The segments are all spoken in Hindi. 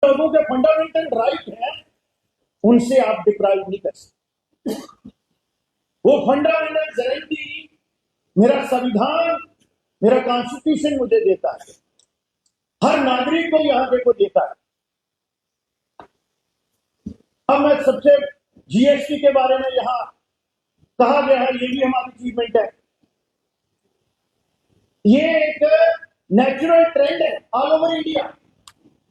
लोगों के फंडामेंटल राइट है, उनसे आप डिप्राइव नहीं कर सकते। वो फंडामेंटल गारंटी मेरा संविधान, मेरा कॉन्स्टिट्यूशन मुझे देता है, हर नागरिक को यहां देखो देता है। अब मैं सबसे जीएसटी के बारे में यहां कहा गया है, ये भी हमारी अचीवमेंट है। ये एक नेचुरल ट्रेंड है ऑल ओवर इंडिया।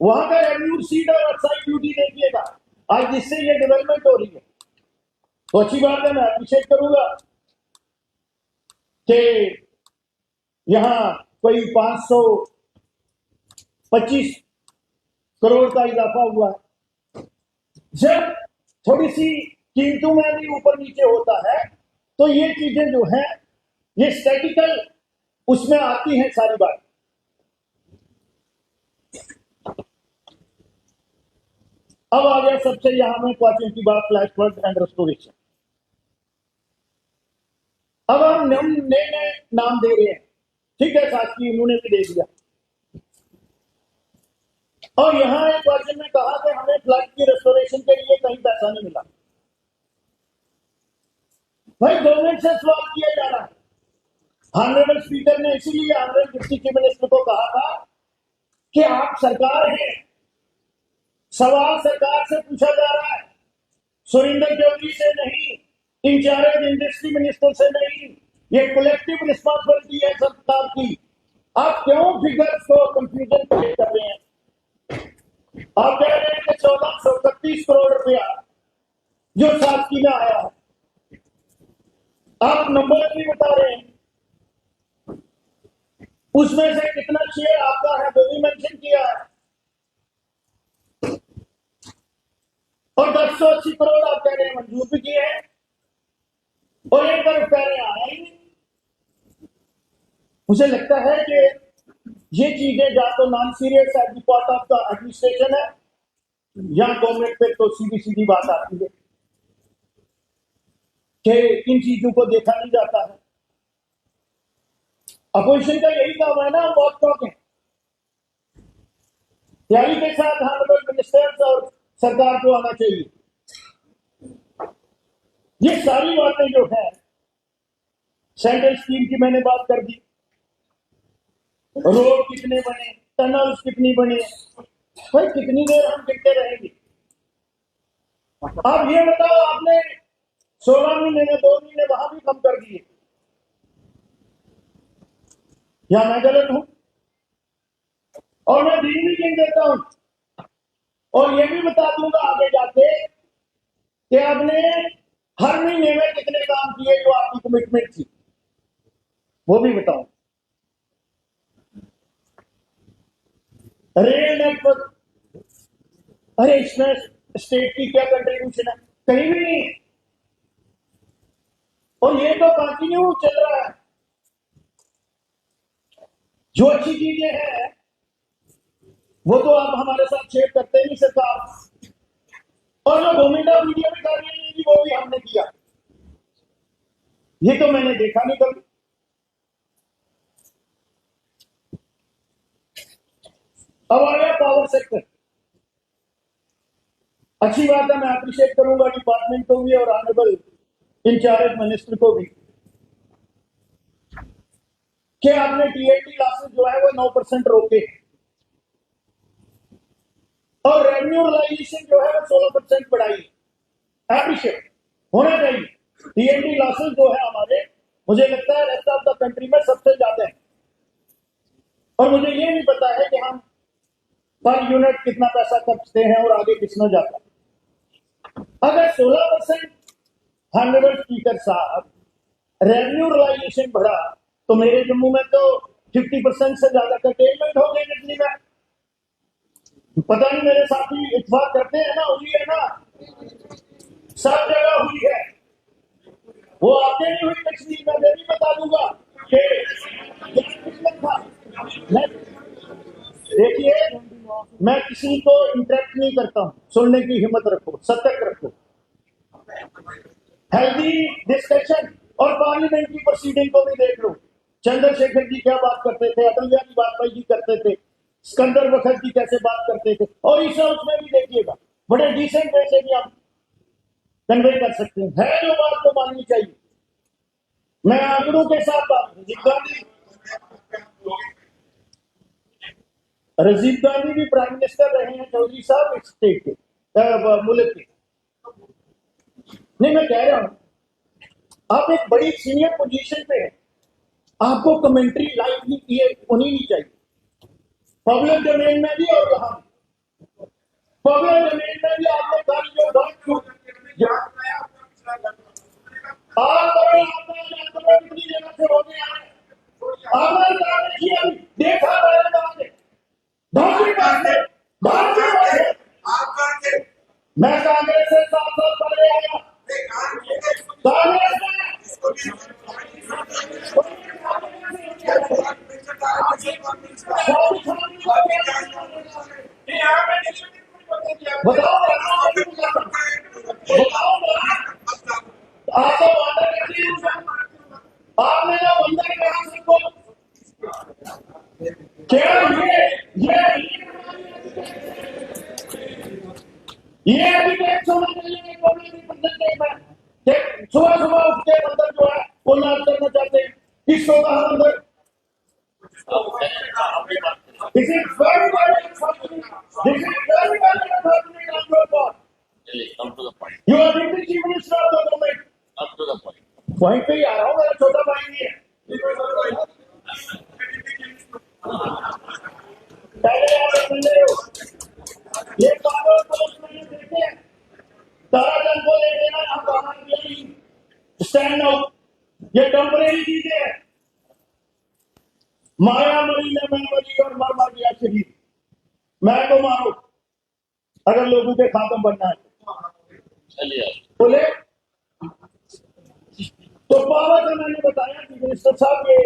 वहां का रेवेन्यू सीट और एक्साइज ड्यूटी देखिएगा, आज जिससे ये डेवलपमेंट हो रही है, तो अच्छी बात है। मैं अप्रिशिएट करूंगा कि यहां कोई 525 करोड़ का इजाफा हुआ है। जब थोड़ी सी कीमतों में भी ऊपर नीचे होता है तो ये चीजें जो है ये स्टैटिकल उसमें आती हैं सारी बात। अब आ गया सबसे यहां में क्वेश्चन की बात, फ्लैश फ्लड एंड रेस्टोरेशन। अब हम नए नए नाम दे रहे हैं, ठीक है, शासकीय इन्होंने भी दे दिया। और यहां एक क्वेश्चन में कहा कि हमें फ्लड की रेस्टोरेशन के लिए कहीं पैसा नहीं मिला। भाई गवर्नमेंट से सवाल किया जा रहा है। ऑनरेबल स्पीकर ने इसीलिए ऑनरेबल डिप्टी चीफ मिनिस्टर को कहा था कि आप सरकार है, सवाल सरकार से पूछा जा रहा है, सुरेंद्र चौधरी से नहीं, इंचार्ज इंडस्ट्री मिनिस्टर से नहीं। ये कलेक्टिव रिस्पॉन्सिबिलिटी है सरकार की। आप क्यों फिगर्स को कंफ्यूजन क्रिएट कर रहे हैं? आप कह रहे हैं कि 1431 करोड़ रुपया जो शासकीय में आया है, आप नंबर भी बता रहे हैं, उसमें से कितना शेयर आपका है वो भी मेंशन किया है, और 1080 करोड़ आप कह रहे हैं मंजूर भी किए हैं, और एक बार कह रहे हैं आया ही नहीं। मुझे लगता है कि ये चीजें या तो non serious at the part of the administration है, या गवर्नमेंट पे तो सीधी सीधी बात आती है कि इन चीजों को देखा नहीं जाता है। अपोजिशन का यही काम है ना, हम बहुत टॉक है, तैयारी के साथ ऑनरेबल मिनिस्टर्स और सरकार को आना चाहिए। ये सारी बातें जो है, सेंट्रल स्कीम की मैंने बात कर दी, रोड कितने बने, टनल्स कितनी बने, भाई कितनी देर हम गिनते रहेंगे? आप ये बताओ, आपने 16 महीने में 2 महीने वहां भी कम कर दिए, या मैं गलत हूं? और मैं दिन भी गिन देता हूं, और ये भी बता दूंगा आगे जाके कि आपने हर महीने में कितने काम किए जो आपकी कमिटमेंट थी, वो भी बताऊं। रेल नेटवर्क, अरे इसमें स्टेट की क्या कंट्रीब्यूशन है? कहीं भी नहीं। और ये तो कंटिन्यू चल रहा है। जो अच्छी चीजें हैं वो तो आप हमारे साथ शेयर करते नहीं सरकार, और जो गवर्नमेंट ऑफ इंडिया में कर रही है वो भी हमने किया, ये तो मैंने देखा नहीं कभी। अब आ गया पावर सेक्टर। अच्छी बात है, मैं अप्रिशिएट करूंगा डिपार्टमेंट को भी और ऑनरेबल इंचार्ज मिनिस्टर को भी कि आपने टीएटी लॉसेस जो है वो 9% रोके, और रेवेन्यू रियलाइजेशन जो है वो 16% बढ़ाई। एप्रिशिएट होना चाहिए। टीएटी लॉसेस जो है हमारे, मुझे लगता है रेस्ट ऑफ द कंट्री में सबसे ज्यादा है, और मुझे ये नहीं पता है कि हम पर यूनिट कितना पैसा खर्चते हैं और आगे किसमें जाता है। अगर 16% ऑनरेबल स्पीकर साहब रेवेन्यू रियलाइजेशन बढ़ा, तो मेरे जम्मू में तो 50% से ज्यादा कंटेनमेंट हो गई बिजली में। पता नहीं मेरे साथी इत्तेफाक करते हैं ना, हुई है ना, सब जगह हुई है। वो आपके नहीं हुई कश्मीर में, मैं भी बता दूंगा कि था। देखिए, मैं किसी को इंटरेक्ट नहीं करता हूं, सुनने की हिम्मत रखो, सतर्क रखो, हेल्दी डिस्कशन। और पार्लियामेंट की प्रोसीडिंग को भी देख लो, चंद्रशेखर जी क्या बात करते थे, अटल बिहारी वाजपेयी जी करते थे, सिकंदर वक्त की कैसे बात करते थे, और ईसा उसमें भी देखिएगा बड़े डिसेंट वे से भी हम कन्वे कर सकते हैं। है जो बात तो माननी चाहिए। मैं आंकड़ों के साथ बात, राजीव गांधी भी प्राइम मिनिस्टर रहे हैं चौधरी साहब इस स्टेट के, मुल्क के। नहीं, मैं कह रहा हूं आप एक बड़ी सीनियर पोजीशन पे हैं, आपको कमेंट्री लाइक नहीं होनी नहीं चाहिए, पब्लिक डोमेन में भी और यहाँ पब्लिक डोमेन में भी। आपने कहा जो बात कितनी जगह से होते हैं, आपने देखा मैं कांग्रेस से 7 साल पहले आया, आपने जो अंदर कहा सबको क्या ये अभी टैक्स होना चाहिए सुबह सुबह उठ के अंदर जो है वो नाच करना चाहते हैं, किस होगा हम अंदर you are deputy chief minister of the government. वहीं पे ही आ रहा हूँ, मेरा छोटा भाई नहीं है। पहले आप सुन रहे हो ये कानून को उसमें देखे ताराजन को ले लेना, हम बाहर स्टैंड आउट, ये टेम्परेरी चीजें हैं। माया मरी ने मैं मरी और मर मर गया शहीद, मैं तो मारो अगर लोगों के खात्म बनना है। बोले तो पावर का मैंने बताया कि मिनिस्टर साहब ये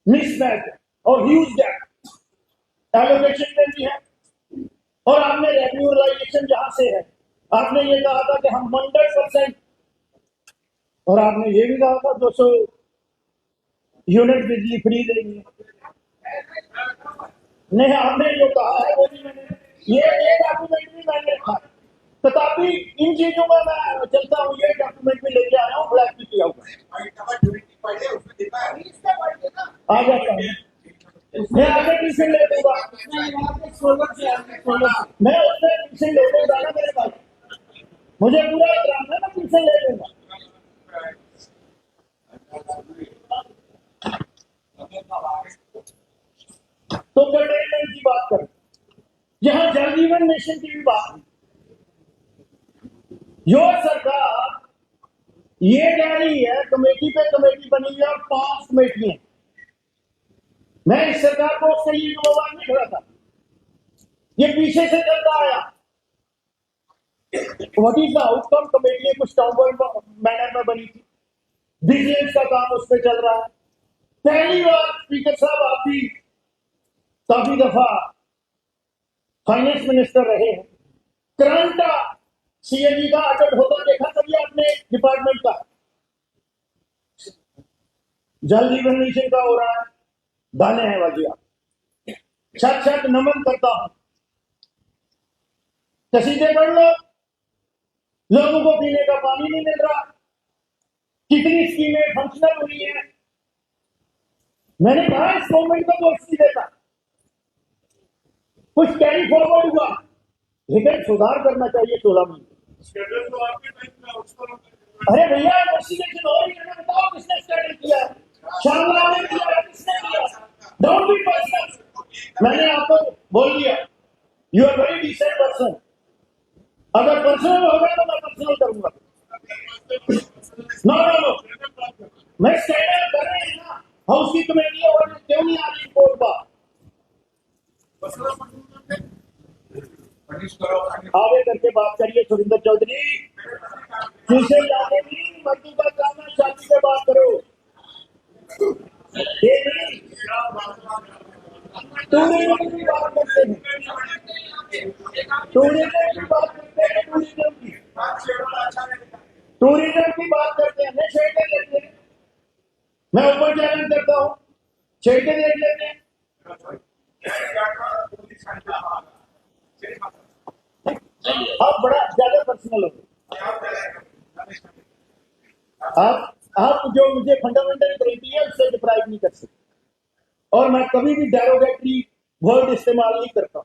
मिसमैच और ह्यूज गैप एलोकेशन में भी है, और आपने रेगुलराइजेशन जहां से है, आपने ये कहा था कि हम 100%, और आपने ये भी कहा था 200 यूनिट बिजली फ्री देंगे। नहीं, आपने जो कहा है वो भी मैंने ये डॉक्यूमेंट भी मैंने रखा, तथापि इन चीजों में मैं चलता हूँ, ये डॉक्यूमेंट भी लेके आया हूँ, ब्लैक भी किया हुआ आ जाता हूँ। मैं आगे ट्यूशन ले दूंगा, मैं उससे ट्यूशन ले दूंगा ना मेरे पास, मुझे पूरा इतराम है, मैं ट्यूशन ले लूंगा। तो कंटेनमेंट की बात करें, यहां जल जीवन मिशन की भी बात है। जो सरकार ये कह रही है कमेटी पे कमेटी बनी है और 5 कमेटियां, मैं इस सरकार को उससे ये आवाज नहीं खड़ा था, ये पीछे से चलता आया। What is the outcome? कमेटियां कुछ टाउन मैनर में बनी थी, विजिलेंस का काम उस पर चल रहा है। पहली बार स्पीकर साहब आप भी काफी दफा फाइनेंस मिनिस्टर रहे हैं, करंट सीएजी का ऑडिट होता देखा कभी आपने डिपार्टमेंट का? जल जीवन मिशन का हो रहा है, दाने हैं वजिया, छत छत नमन करता हूं, कसीदे पढ़ लो, लोगों को पीने का पानी नहीं मिल रहा, कितनी स्कीमें फंक्शनल हुई हैं। मैंने कहा इस गवर्नमेंट को दोष नहीं देता, कुछ कैरी फॉरवर्ड हुआ, लेकिन सुधार करना चाहिए 16 महीने। अरे भैया इन्वेस्टिगेशन हो रही है ना, बताओ किसने स्टडी किया? शामला ने किया, किसने किया? Don't be personal. मैंने आपको बोल दिया you are very decent person, अगर पर्सनल होगा तो मैं पर्सनल करूंगा। नो मैं स्टैंड कर रहे हैं ना, हाउस की कमेटी और क्यों नहीं आ रही रिपोर्ट पर? आगे करके बात करिए सुरेंद्र चौधरी, किसे जाने भी मर्दू का काम है, शादी से बात करो। टूरिज्म की बात करते हैं, टूरिज्म की बात करते हैं, टूरिज्म की बात करते हैं, मैं छेड़े लेते हैं, मैं ऊपर चैलेंज करता हूँ, छेड़े देख लेते हैं। आप बड़ा ज्यादा पर्सनल हो गए। आप जो मुझे फंडामेंटल गारंटी है उससे डिप्राइव नहीं कर सकते, और मैं कभी भी डेरोगेटरी वर्ड इस्तेमाल नहीं करता।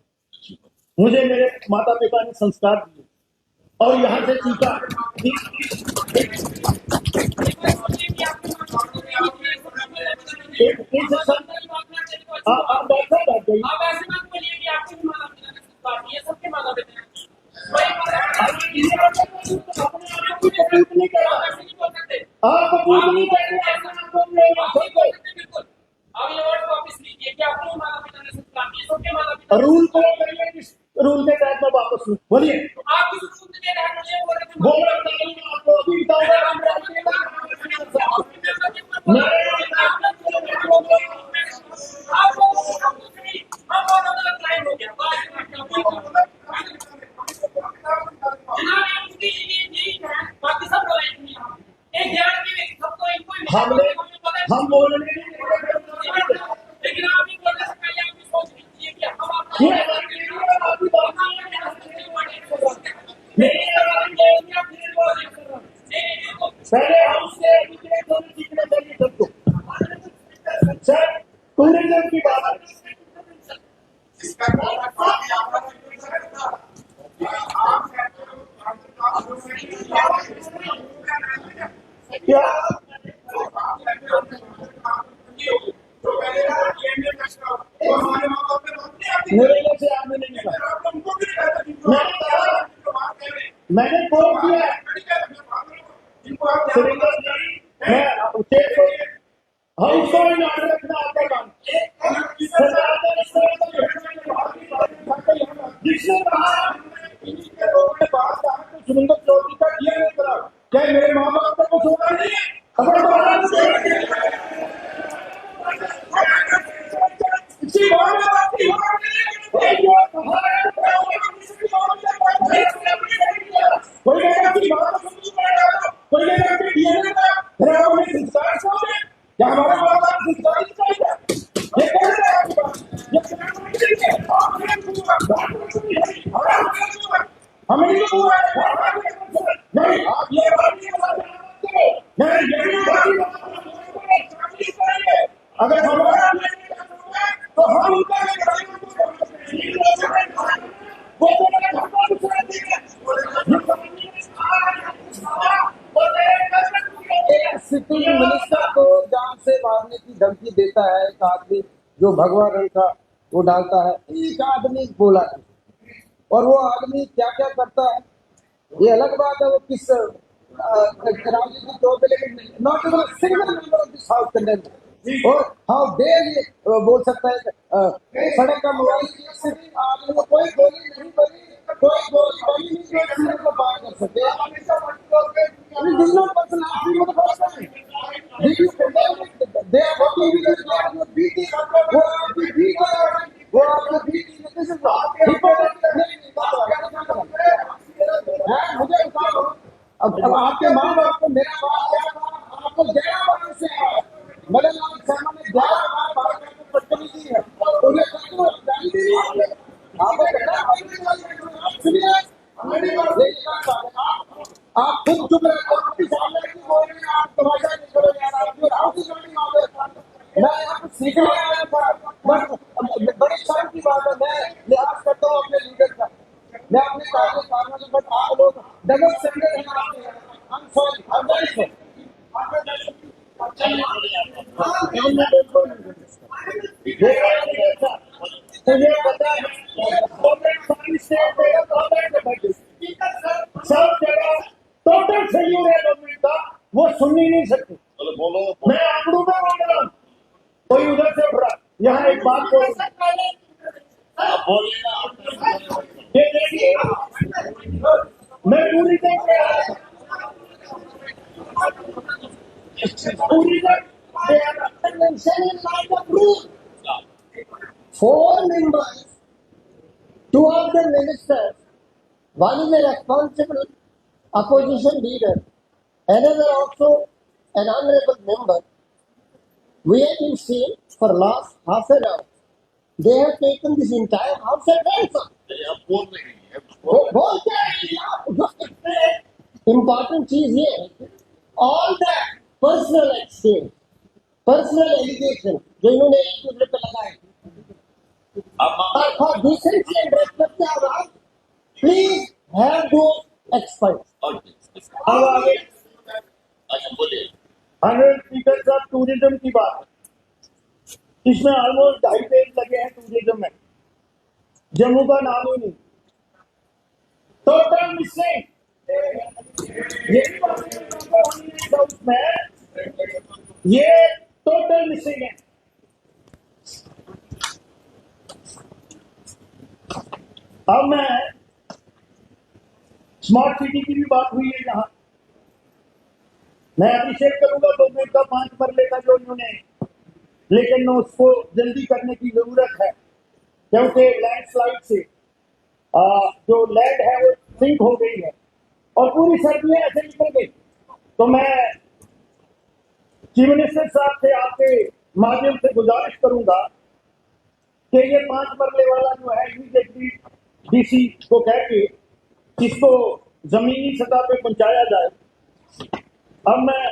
मुझे मेरे माता पिता ने संस्कार दिए और यहाँ से सीखा। आप बैठा बैठ गई। आप कबूल नहीं करते। रूल को करिए, किस रूल के तहत मैं वापस लूं? बोलिए। वो आपको अभी बताऊंगा। हम बोल रहे हैं पहले हमसे सीखना चाहिए सबको। सर टूरिज्म की बात क्या मेरे से आपने नहीं कहा, मैंने कॉल किया हाउस को ऑर्डर रखना आपका काम। सुरेंद्र चौधरी का किया नहीं करा, क्या मेरे माँ बाप का कुछ होगा नहीं? क्या हमारे माँ बाप संस्कार हमें नहीं हुआ नहीं। आप ये बात अगर हमारा तो हम सिटिंग मिनिस्टर को जान से मारने की धमकी देता है एक आदमी जो भगवा रंग का वो डालता है। एक आदमी बोला है और वो आदमी क्या क्या करता है ये अलग बात है। वो किस राजनीतिक तौर पर, लेकिन not even single member of this house condemned. और हाउ डेयर ये बोल सकता है सड़क का मोबाइल आदमी को कोई गोली नहीं बनी, कोई गोली बनी नहीं जो सीने को पार कर सके। मुझे बताओ, अब आपके माँ बाप को मेरा बाप आपको 11 बार से मदन लाल शर्मा ने 11 बार पटकनी की है तो ये आप खुद चुप रहे, आप तमाशा नहीं करो यार। मैं आपको सीखने आया था, बड़ी शर्म की बात है। मैं लिहाज करता हूँ अपने लीडर का, मैं अपने कार्यकारणों से, बट आप लोग डबल स्टैंडर्ड हैं। I'm sorry, I'm very sorry. तुझे पता है सब जगह टोटल फेल्यूर है गवर्नमेंट का, वो सुन ही नहीं सकते। मैं आंकड़ों में बोल रहा हूँ, कोई उधर से उठ रहा। यहाँ एक बात बोल, ये देखिए मैं पूरी Four members, two of the ministers, one is a responsible opposition leader, another also an honorable member. We have been seeing for last half an hour They have taken this entire house at ransom. आप बोल रहे हैं बोल क्या है आप? जो इम्पोर्टेंट चीज ये है कि all the personal exchange, personal allegation जो इन्होंने एक दूसरे पे लगाए और डिसेंसी एंड रेस्पेक्ट के आवाज, प्लीज हैव दोस एक्सपर्ट्स। अब आगे बोलिए। हंड्रेड स्पीकर साहब टूरिज्म की बात है, इसमें ऑलमोस्ट 2.5 पेज लगे हैं टूरिज्म में, जम्मू का नाम ही नहीं, टोटल मिसिंग। ये में ये टोटल मिसिंग है। अब मैं स्मार्ट सिटी की भी बात हुई है यहाँ, मैं अप्रिशिएट करूंगा गवर्नमेंट का 5 मरले का जो इन्होंने, लेकिन उसको जल्दी करने की जरूरत है क्योंकि लैंडस्लाइड से जो लैंड है वो सिंक हो गई है और पूरी सर्दियां ऐसे निकल गई। तो मैं चीफ मिनिस्टर साहब से आपके माध्यम से गुजारिश करूंगा कि ये 5 मरले वाला जो है इमीडिएटली डीसी को कह के इसको जमीनी सतह पे पहुंचाया जाए। अब मैं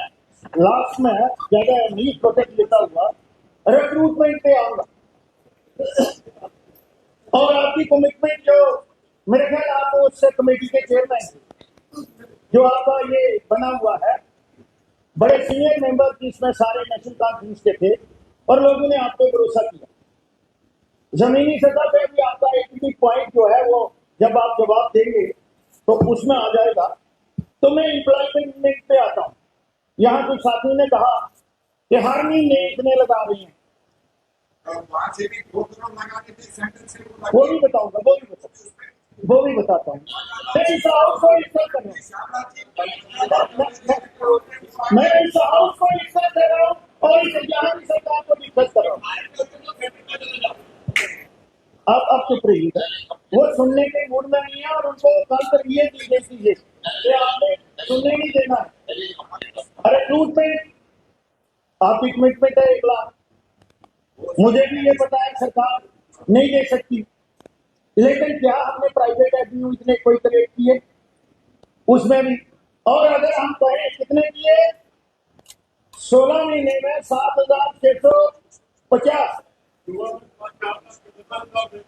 लास्ट में ज्यादा नहीं प्रोटेक्ट लेता हुआ रिक्रूटमेंट पे आऊंगा और आपकी कमिटमेंट जो मेरे ख्याल आप उस कमेटी के चेयरमैन जो आपका ये बना हुआ है, बड़े सीनियर मेंबर जिसमें सारे नेशनल कॉन्फ्रेंस के थे और लोगों ने आप पे भरोसा किया। जमीनी सतह पे भी आपका एक पॉइंट जो है वो जब आप जवाब देंगे तो उसमें आ जाएगा। तो मैं एम्प्लॉयमेंट पे आता हूँ। यहाँ कुछ साथियों ने कहा कि हर महीने इतने लगा रही हैं, वहां से भी 2 करोड़ लगा के सेंटर से वो भी बताऊंगा, वो भी बताता हूँ। मैं इस हाउस को इज्जत कर रहा हूँ, मैं इस हाउस को इज्जत दे रहा हूँ और इस यहाँ की सरकार को भी इज्जत कर रहा हूँ। आप चुप रहिएगा, वो सुनने के मूड में नहीं है और उनको कल तक ये चीजें आपने सुनने नहीं देना है। अरे रिक्रूटमेंट आपकी कमिटमेंट है 1 लाख, मुझे भी ये पता है सरकार नहीं दे सकती, लेकिन क्या हमने प्राइवेट एवेन्यू इतने कोई क्रिएट किए उसमें भी? और अगर हम कहें कितने किए, 16 महीने में 7,650,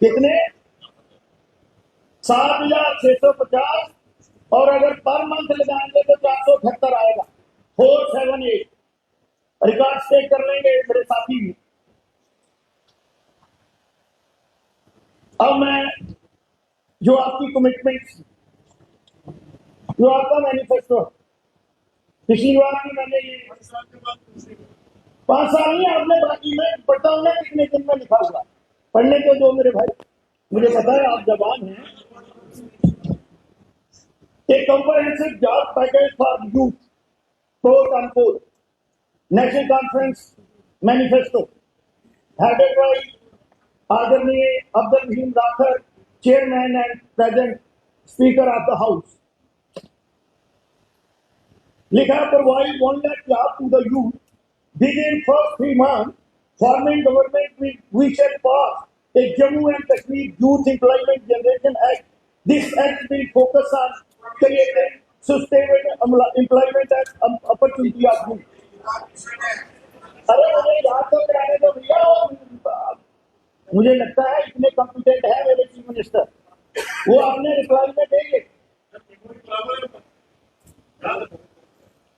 कितने 7,650 और अगर पर मंथ लगाएंगे तो 478 आएगा, 478 रिकॉर्ड स्टेट कर लेंगे मेरे साथी भी। अब मैं जो आपकी कमिटमेंट, जो आपका मैनिफेस्टो, पिछली बार भी मैंने ये 5 साल नहीं आपने बाकी में पढ़ता हूं ना कितने दिन में लिखा हुआ, पढ़ने को दो मेरे भाई, मुझे पता है आप जवान हैं। एक comprehensive job package for youth, quote and quote, national conference manifesto, headed by आदरणीय Abdul Rahim Rathore, chairman and present speaker of the house. लिखा provide 1 lakh job to the youth within first 3 months forming government we shall pass a Jammu and Kashmir Youth Employment Generation Act. This act will focus on creating sustainable employment and opportunity of youth. अरे मुझे याद तो कराने दो भैया, मुझे लगता है इतने कॉम्पिटेंट है मेरे चीफ मिनिस्टर, वो अपने रिप्लाई में देंगे।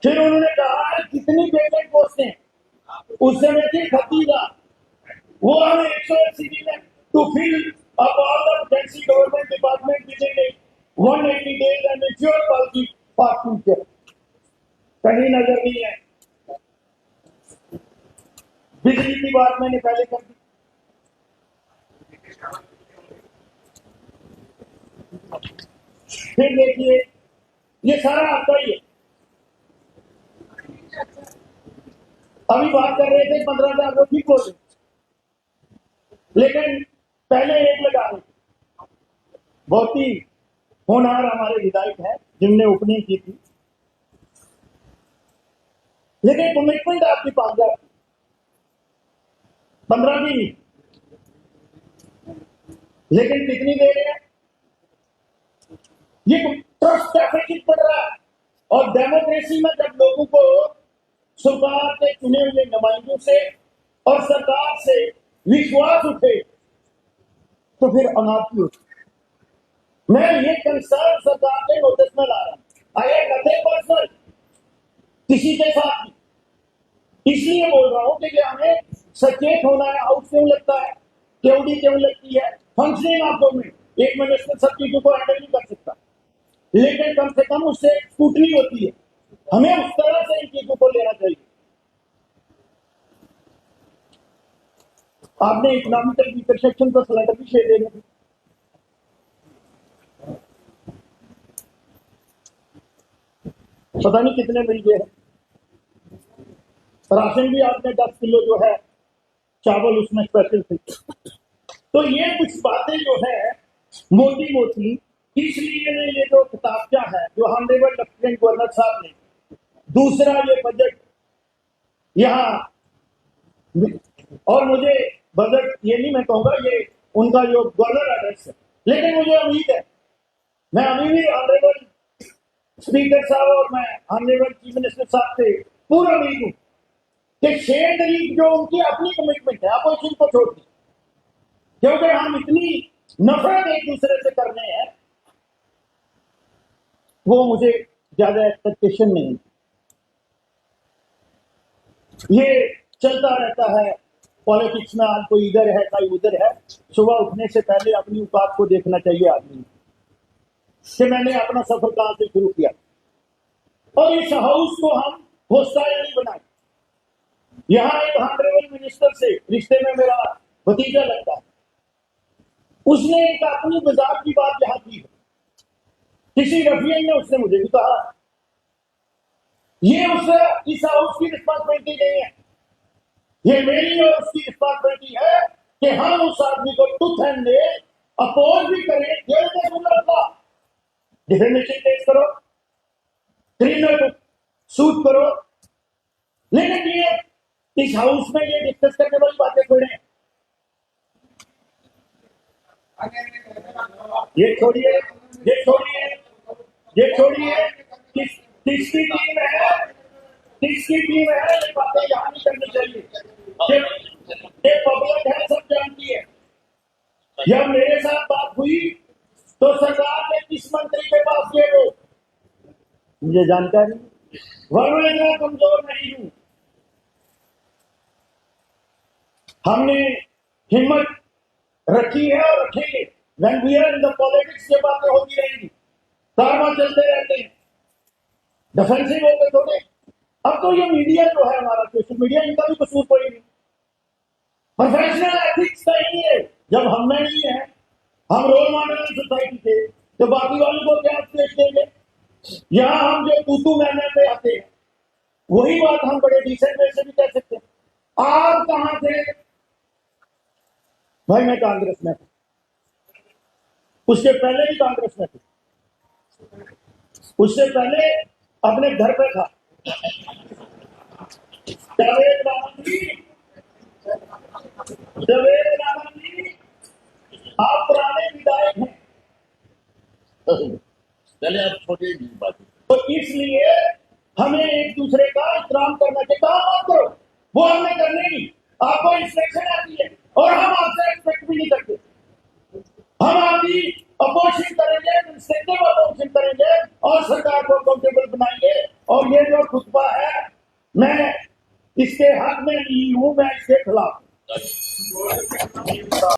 फिर उन्होंने कहा कितनी पेटेंट पोस्टें, उस समय थी 30,000, वो हमें 180 दिन to fill up all the vacancy government department within 180 days and ensure policy for future. कहीं नजर नहीं है। बिजली की बात मैंने पहले कर दी, फिर देखिए ये सारा आपका ही है। अभी बात कर रहे थे 15,000 को ठीक बोल रहे, लेकिन पहले एक लगा रहे। बहुत ही होनहार हमारे विधायक हैं जिनने ओपनिंग की थी, लेकिन कमिटमेंट आपकी 5,000, 15 की नहीं। लेकिन कितनी दे रहे हैं? ये ट्रस्ट डेफिसिट पड़ रहा है। और डेमोक्रेसी में जब लोगों को सरकार के चुने हुए नुमाइंदों से और सरकार से विश्वास उठे तो फिर अनादि होती। मैं ये कंसर्न सरकार के नोटिस में ला रहा हूं। आई एम नथिंग पर्सनल किसी के साथ नहीं। इसलिए बोल रहा हूं कि हमें सचेत होना है। हाउस क्यों लगता है, केवड़ी क्यों लगती है, फंक्शनिंग ऑफ गवर्नमेंट। एक मिनिस्टर सब चीजों को हैंडल नहीं कर सकता, लेकिन कम से कम उससे स्कूटनी होती है। हमें उस तरह से इन चीजों को लेना चाहिए। आपने इकोनॉमिकल वीकर सेक्शन पर सिलेंडर भी शेयर देने थे। पता नहीं कितने मिल गए हैं। राशन भी आपने 10 किलो जो है चावल उसमें स्पेशल थे। तो ये कुछ बातें जो है मोटी मोटी, इसलिए ये जो किताबचा है जो ऑनरेबल लेफ्टिनेंट गवर्नर साहब ने दूसरा ये बजट यहाँ, और मुझे बजट ये नहीं मैं कहूंगा, ये उनका जो गवर्नर एड्रेस है, लेकिन मुझे उम्मीद है, मैं अभी भी ऑनरेबल स्पीकर साहब और मैं ऑनरेबल चीफ मिनिस्टर साहब से पूरा उम्मीद हूं कि 6 तारीख जो उनकी अपनी कमिटमेंट है अपोजिशन को छोड़ दी, क्योंकि हम इतनी नफरत एक दूसरे से कर रहे हैं, वो मुझे ज्यादा एक्सपेक्टेशन नहीं। ये चलता रहता है पॉलिटिक्स में, आज कोई इधर है कोई उधर है। सुबह उठने से पहले अपनी औकात को देखना चाहिए आदमी कि मैंने अपना सफर कहां से शुरू किया। और इस हाउस को हम होस्टाइल नहीं बनाए। यहां एक ऑनरेबल मिनिस्टर से रिश्ते में मेरा भतीजा लगता है, उसने एक अपनी मजाक की बात यहां की है। किसी रफियन ने उसने मुझे भी कहा, ये उससे इस हाउस की रिस्पॉन्सिबिलिटी नहीं है, ये मेरी और उसकी रिस्पॉन्सिबिलिटी है कि हम उस आदमी को टूथ एंड नेल अपोज भी करें, जेल से गुजरता डिफेमेशन केस करो, क्रिमिनल सूट करो, लेकिन ये इस हाउस में ये डिस्कस करने वाली बातें थोड़े हैं। ये छोड़िए, ये छोड़िए, ये छोड़िए, किसकी टीम है, किसकी टीम है, ये बातें यहाँ नहीं करनी चाहिए। ये पब्लिक है, सब जानती है। जब मेरे साथ बात हुई तो सरकार ने किस मंत्री के पास गए वो मुझे जानकारी, वरना इतना कमजोर नहीं हूं। हमने हिम्मत रखी है और रखेंगे। When we are in the politics ये बातें होती रहेंगी, कारवा चलते रहते हैं, डिफेंसिव होते थोड़े। अब तो ये मीडिया जो है हमारा, सोशल मीडिया, इनका भी कसूर कोई नहीं। प्रोफेशनल एथिक्स का ही है। जब हम में नहीं है, हम रोल मॉडल सोसाइटी के, तो बाकी वालों को क्या पेश देंगे? यहां हम जो तूतू मैंने पे आते हैं, वही बात हम बड़े डिसेंट वे से भी कह सकते हैं। आप कहां थे भाई? मैं कांग्रेस में था, उससे पहले भी कांग्रेस में थे, उससे पहले अपने घर पे था। जावेद रामन जी, आप पुराने विधायक हैं, पहले आप छोटे बात, तो इसलिए हमें एक दूसरे का एहतराम करना चाहिए। काम मत करो, वो हमने करने नहीं। आपको इंस्ट्रक्शन आती है और हम आपसे एक्सपेक्ट भी नहीं करते। हम आपकी अपोजिशन करेंगे, कंस्ट्रक्टिव अपोजिशन करेंगे और सरकार को अकाउंटेबल बनाएंगे। और ये जो खुतबा है, मैं इसके हक में नहीं हूं, मैं इसके खिलाफ हूं।